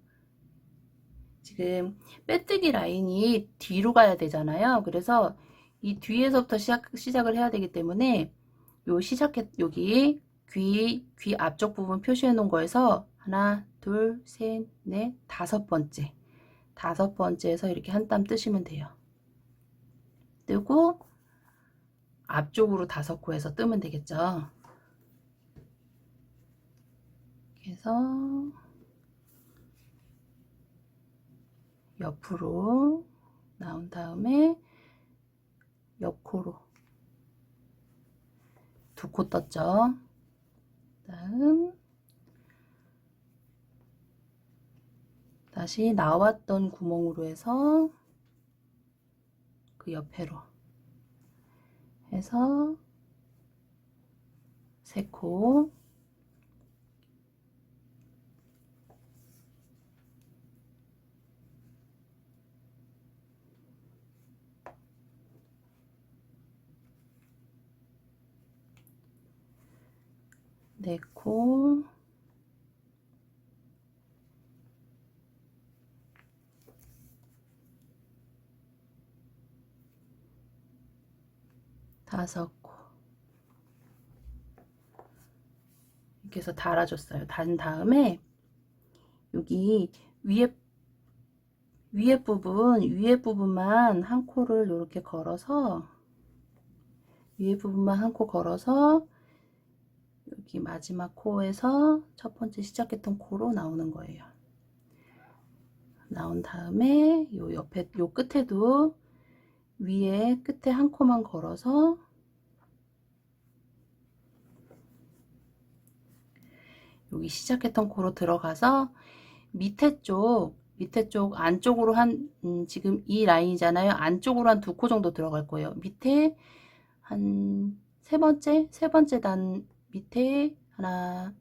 지금 빼뜨기 라인이 뒤로 가야 되잖아요. 그래서 이 뒤에서부터 시작을 해야 되기 때문에 여기 귀 앞쪽 부분 표시해 놓은 거에서 하나, 둘, 셋, 넷, 다섯 번째에서 이렇게 한 땀 뜨시면 돼요. 뜨고 앞쪽으로 5코에서 뜨면 되겠죠. 그래서 옆으로 나온 다음에 옆코로 2코 떴죠. 다음 다시 나왔던 구멍으로 해서 그 옆에로 해서 3코 네 코 다섯 코 이렇게 해서 달아줬어요. 단 다음에 여기 위에 부분만 한 코를 이렇게 걸어서 위에 부분만 한 코 걸어서 여기 마지막 코에서 첫 번째 시작했던 코로 나오는 거예요. 나온 다음에 요 옆에 요 끝에도 위에 끝에 한 코만 걸어서 여기 시작했던 코로 들어가서 밑에 쪽 안쪽으로 지금 이 라인이잖아요. 안쪽으로 한 2코 정도 들어갈 거예요. 밑에 한 세 번째 단 밑에 하나,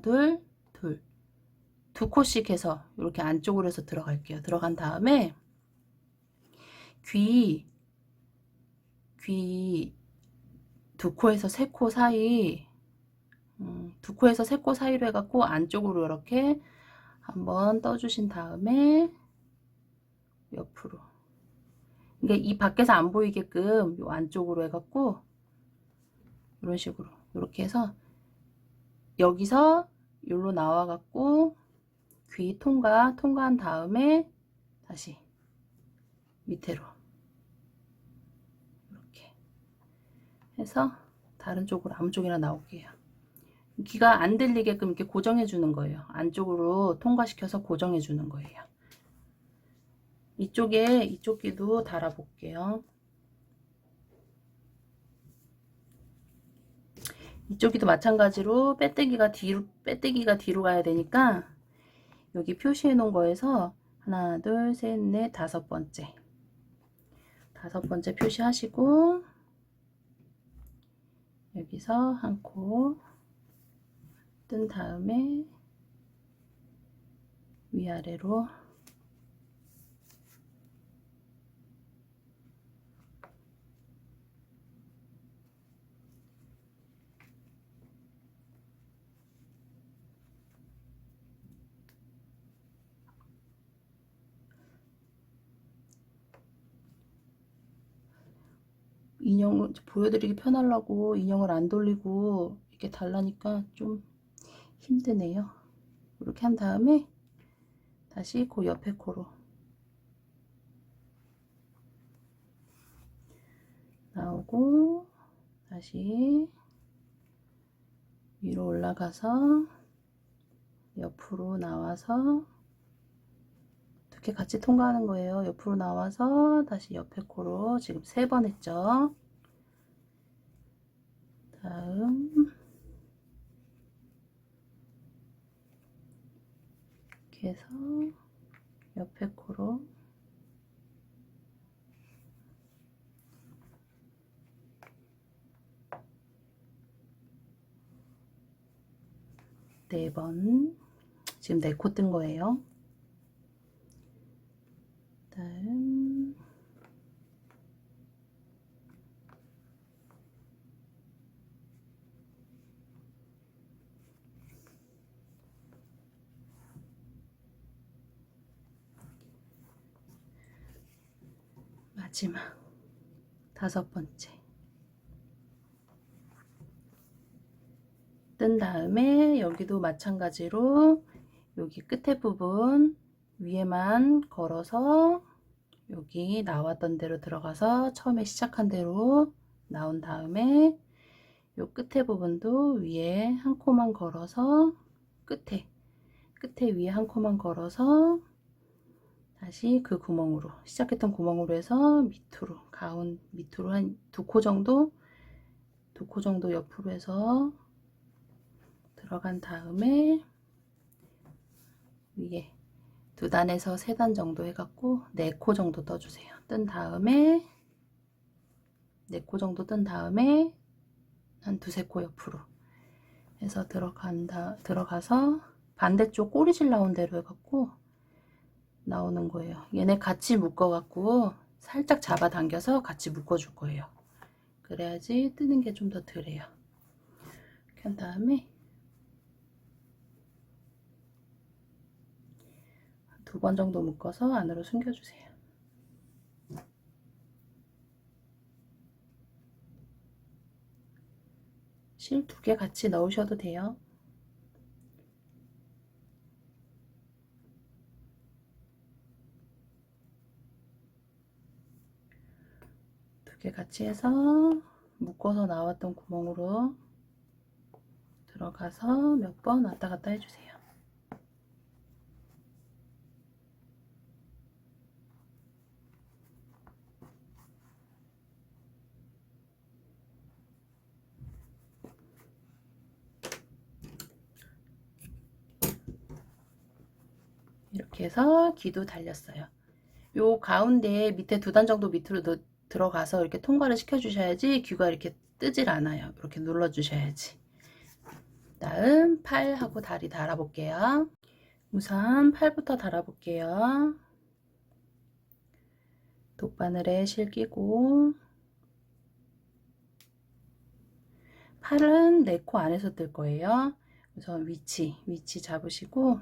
둘, 2코씩 해서 이렇게 안쪽으로 해서 들어갈게요. 들어간 다음에 귀 2코에서 3코 사이 2코에서 3코 사이로 해갖고 안쪽으로 이렇게 한번 떠주신 다음에 옆으로 이게 이 밖에서 안 보이게끔 요 안쪽으로 해갖고 이런 식으로 이렇게 해서 여기서 여기로 나와갖고 귀 통과한 다음에 다시 밑으로 이렇게 해서 다른 쪽으로 아무 쪽이나 나올게요. 귀가 안 들리게끔 이렇게 고정해 주는 거예요. 안쪽으로 통과시켜서 고정해 주는 거예요. 이쪽 귀도 달아 볼게요. 이쪽 귀도 마찬가지로 빼뜨기가 뒤로 가야 되니까 여기 표시해 놓은 거에서 하나, 둘, 셋, 넷, 다섯 번째 표시하시고 여기서 한 코 뜬 다음에 위아래로 인형을 보여드리기 편하려고 인형을 안 돌리고 이렇게 달라니까 좀 힘드네요. 이렇게 한 다음에 다시 그 옆에 코로 나오고 다시 위로 올라가서 옆으로 나와서 이렇게 같이 통과하는 거예요. 옆으로 나와서 다시 옆에 코로 지금 3번 했죠. 다음 이렇게 해서 옆에 코로 네 번. 지금 4코 뜬 거예요. 다음 마지막 5번째 뜬 다음에 여기도 마찬가지로 여기 끝에 부분 위에만 걸어서 여기 나왔던 대로 들어가서 처음에 시작한 대로 나온 다음에 요 끝에 부분도 위에 한 코만 걸어서 끝에 위에 한 코만 걸어서 다시 그 구멍으로 시작했던 구멍으로 해서 밑으로 가운 밑으로 한 2코 정도 옆으로 해서 들어간 다음에 위에 2단에서 3단 정도 해갖고 4코 정도 떠주세요. 뜬 다음에 4코 정도 뜬 다음에 한 2~3코 옆으로 해서 들어가서 반대쪽 꼬리질 나온 대로 해갖고 나오는 거예요. 얘네 같이 묶어갖고 살짝 잡아당겨서 같이 묶어줄 거예요. 그래야지 뜨는 게 좀 더 덜해요. 이렇게 한 다음에 2번 정도 묶어서 안으로 숨겨주세요. 실 2개 같이 넣으셔도 돼요. 같이 해서 묶어서 나왔던 구멍으로 들어가서 몇 번 왔다 갔다 해주세요. 이렇게 해서 귀도 달렸어요. 요 가운데 밑에 2단 정도 밑으로 들어가서 이렇게 통과를 시켜 주셔야지 귀가 이렇게 뜨질 않아요. 이렇게 눌러 주셔야지. 다음 팔하고 다리 달아 볼게요. 우선 팔부터 달아 볼게요. 돗바늘에 실 끼고 팔은 4코 안에서 뜰 거예요. 우선 위치 잡으시고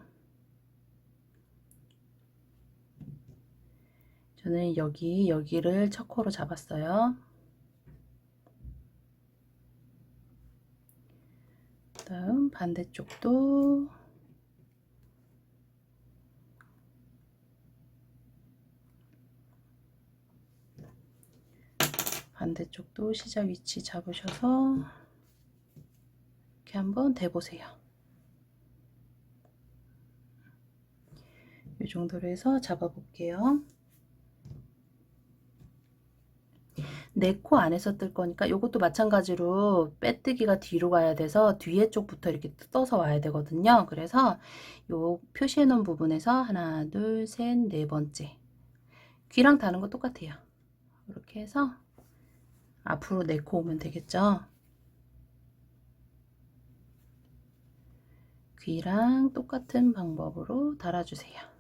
저는 여기를 첫 코로 잡았어요. 다음 반대쪽도 시작 위치 잡으셔서 이렇게 한번 대보세요. 이 정도로 해서 잡아 볼게요. 4코 안에서 뜰 거니까 이것도 마찬가지로 빼뜨기가 뒤로 가야 돼서 뒤에 쪽부터 이렇게 뜯어서 와야 되거든요. 그래서 요 표시해 놓은 부분에서 하나, 둘, 셋, 4번째 귀랑 다는 거 똑같아요. 이렇게 해서 앞으로 4코 오면 되겠죠. 귀랑 똑같은 방법으로 달아주세요.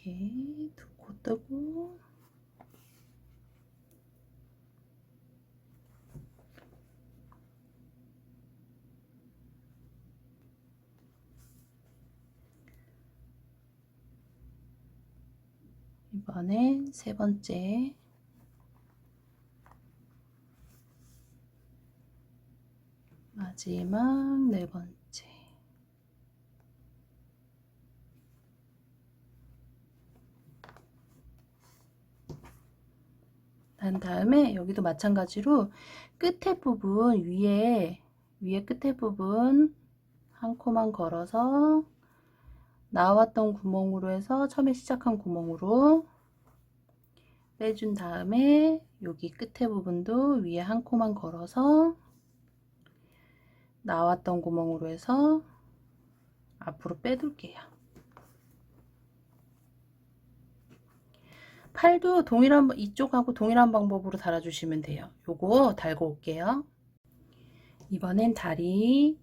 이렇게 2코 뜨고 이번엔 3번째 마지막 4번째 난 다음에 여기도 마찬가지로 끝에 부분 위에 끝에 부분 한 코만 걸어서 나왔던 구멍으로 해서 처음에 시작한 구멍으로 빼준 다음에 여기 끝에 부분도 위에 한 코만 걸어서 나왔던 구멍으로 해서 앞으로 빼둘게요. 팔도 동일한, 이쪽하고 동일한 방법으로 달아주시면 돼요. 요거 달고 올게요. 이번엔 다리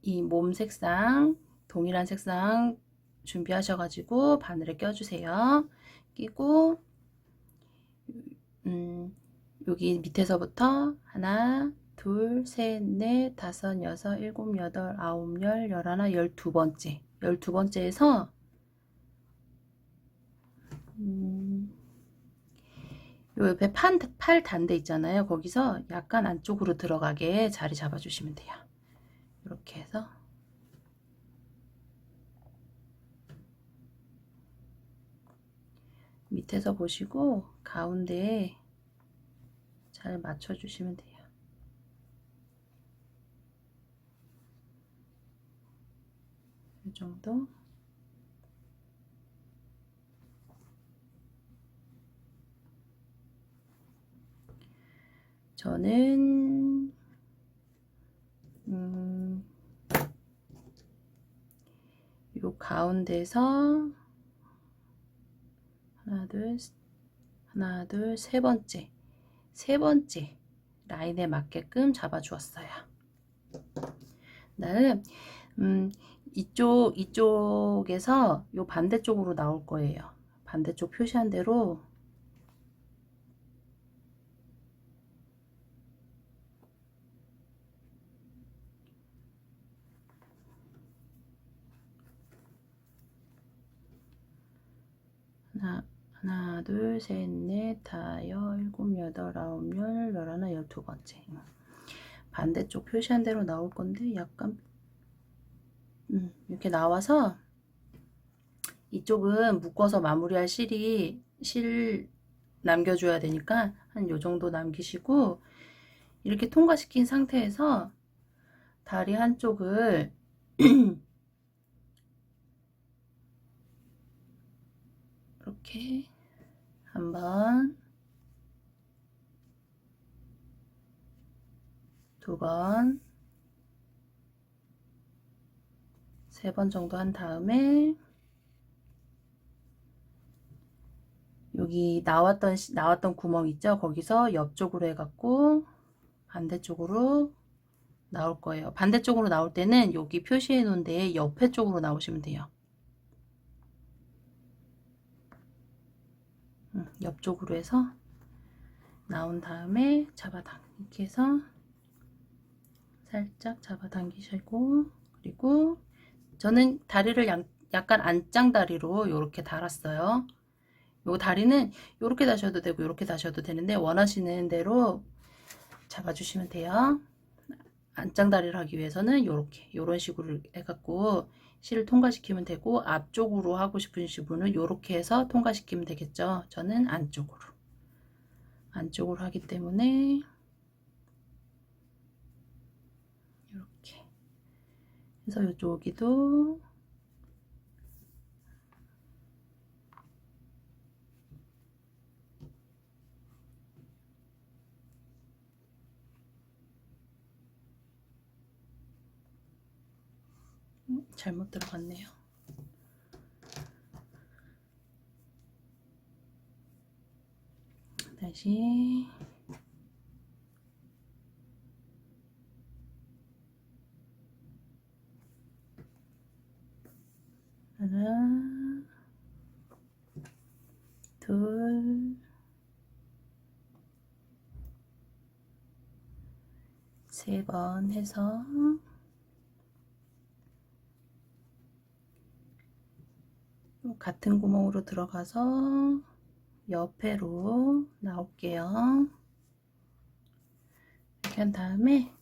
이 몸 색상 동일한 색상 준비하셔가지고 바늘을 껴주세요. 끼고 여기 밑에서부터 하나 둘 셋 넷 다섯 여섯 일곱 여덟 아홉 열 열하나 12번째 12번째에서 요 옆에 팔 단데 있잖아요. 거기서 약간 안쪽으로 들어가게 자리 잡아주시면 돼요. 이렇게 해서 밑에서 보시고 가운데에 잘 맞춰주시면 돼요. 이 정도. 저는 요 가운데서 하나 둘 세 번째 라인에 맞게끔 잡아 주었어요. 나는 이쪽에서 요 반대쪽으로 나올 거예요. 반대쪽 표시한 대로 하나 둘 셋 넷 다섯 일곱 여덟 아홉 열 열하나 12번째 반대쪽 표시한 대로 나올 건데 약간 이렇게 나와서 이쪽은 묶어서 마무리할 실 남겨줘야 되니까 한 요 정도 남기시고 이렇게 통과시킨 상태에서 다리 한쪽을 이렇게 한번 두 번 세 번 정도 한 다음에 여기 나왔던 구멍 있죠? 거기서 옆쪽으로 해갖고 반대쪽으로 나올 거예요. 반대쪽으로 나올 때는 여기 표시해 놓은 데 옆에 쪽으로 나오시면 돼요. 옆쪽으로 해서 나온 다음에 이렇게 해서 살짝 잡아당기시고 그리고 저는 다리를 약간 안짱다리로 이렇게 달았어요. 요 다리는 이렇게 다셔도 되고 이렇게 다셔도 되는데 원하시는 대로 잡아주시면 돼요. 안짱다리를 하기 위해서는 요런 식으로 해갖고 실을 통과시키면 되고 앞쪽으로 하고 싶으신 분은 요렇게 해서 통과시키면 되겠죠. 저는 안쪽으로 하기 때문에 이렇게 해서 이쪽이도 잘못 들어갔네요. 다시 하나 둘 세 번 해서 같은 구멍으로 들어가서 옆에로 나올게요. 이렇게 한 다음에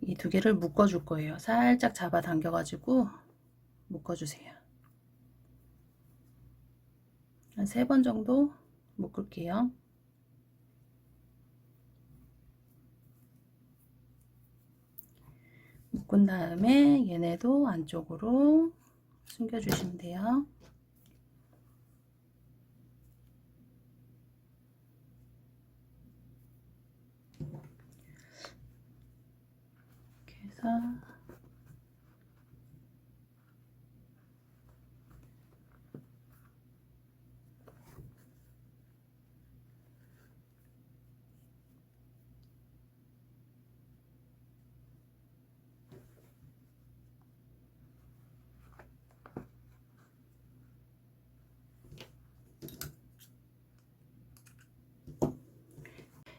이 두 개를 묶어 줄 거예요. 살짝 잡아 당겨 가지고 묶어 주세요. 한 3번 정도 묶을게요. 묶은 다음에 얘네도 안쪽으로 숨겨 주시면 돼요.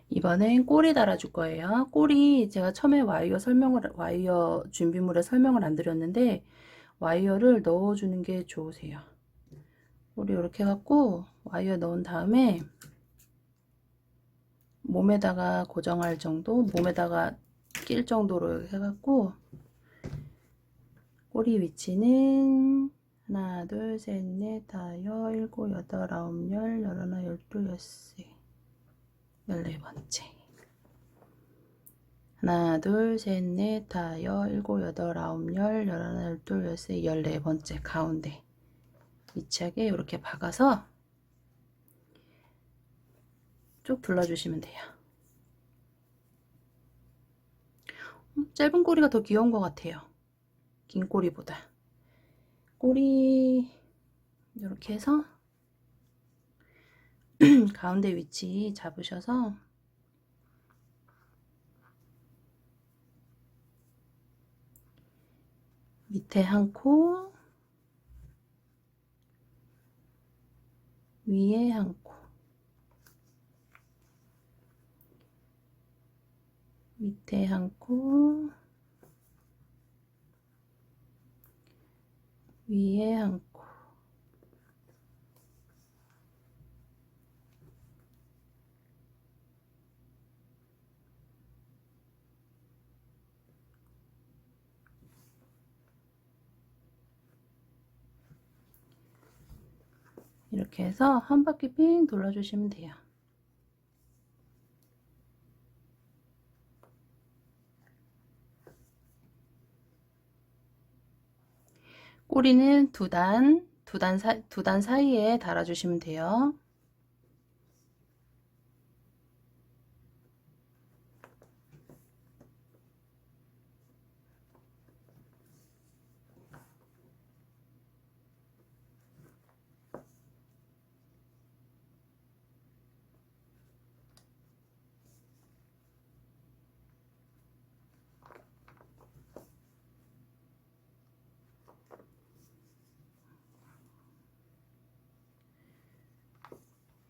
이번엔 꼬리 달아줄 거예요. 꼬리 제가 처음에 와이어 준비물에 설명을 안 드렸는데 와이어를 넣어주는 게 좋으세요. 꼬리 이렇게 해갖고 와이어 넣은 다음에 몸에다가 고정할 정도, 몸에다가 낄 정도로 해갖고 꼬리 위치는 하나, 둘, 셋, 넷, 다섯, 일곱, 여덟, 아홉, 열, 열하나, 열둘, 열세, 14번째. 하나, 둘, 셋, 넷, 다섯, 일곱, 여덟, 아홉, 열, 열하나, 열둘, 열세, 14번째 가운데 위치하게 이렇게 박아서 쭉 둘러주시면 돼요. 짧은 꼬리가 더 귀여운 것 같아요. 긴 꼬리보다. 꼬리 이렇게 해서 가운데 위치 잡으셔서 밑에 한 코, 위에 한 코, 밑에 한 코, 위에 한 코. 이렇게 해서 한 바퀴 빙 돌려주시면 돼요. 꼬리는 두 단 사이에 달아주시면 돼요.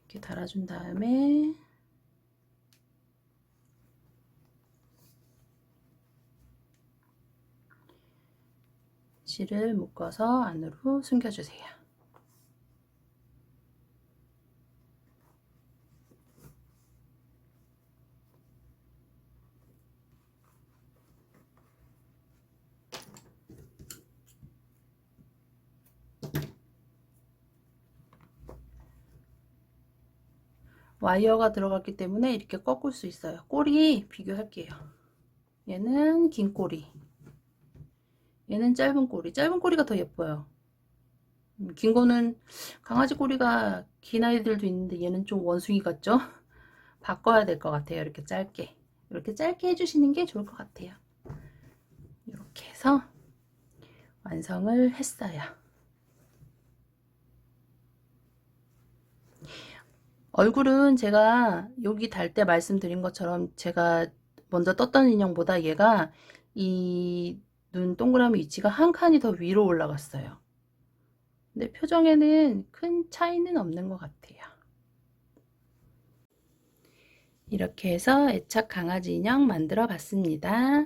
이렇게 달아준 다음에 실을 묶어서 안으로 숨겨주세요. 와이어가 들어갔기 때문에 이렇게 꺾을 수 있어요. 꼬리 비교할게요. 얘는 긴 꼬리, 얘는 짧은 꼬리. 짧은 꼬리가 더 예뻐요. 긴 거는 강아지 꼬리가 긴 아이들도 있는데 얘는 좀 원숭이 같죠? 바꿔야 될 것 같아요. 이렇게 짧게 해주시는 게 좋을 것 같아요. 이렇게 해서 완성을 했어요. 얼굴은 제가 여기 달 때 말씀드린 것처럼 제가 먼저 떴던 인형보다 얘가 이 눈 동그라미 위치가 한 칸이 더 위로 올라갔어요. 근데 표정에는 큰 차이는 없는 것 같아요. 이렇게 해서 애착 강아지 인형 만들어 봤습니다.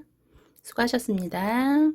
수고하셨습니다.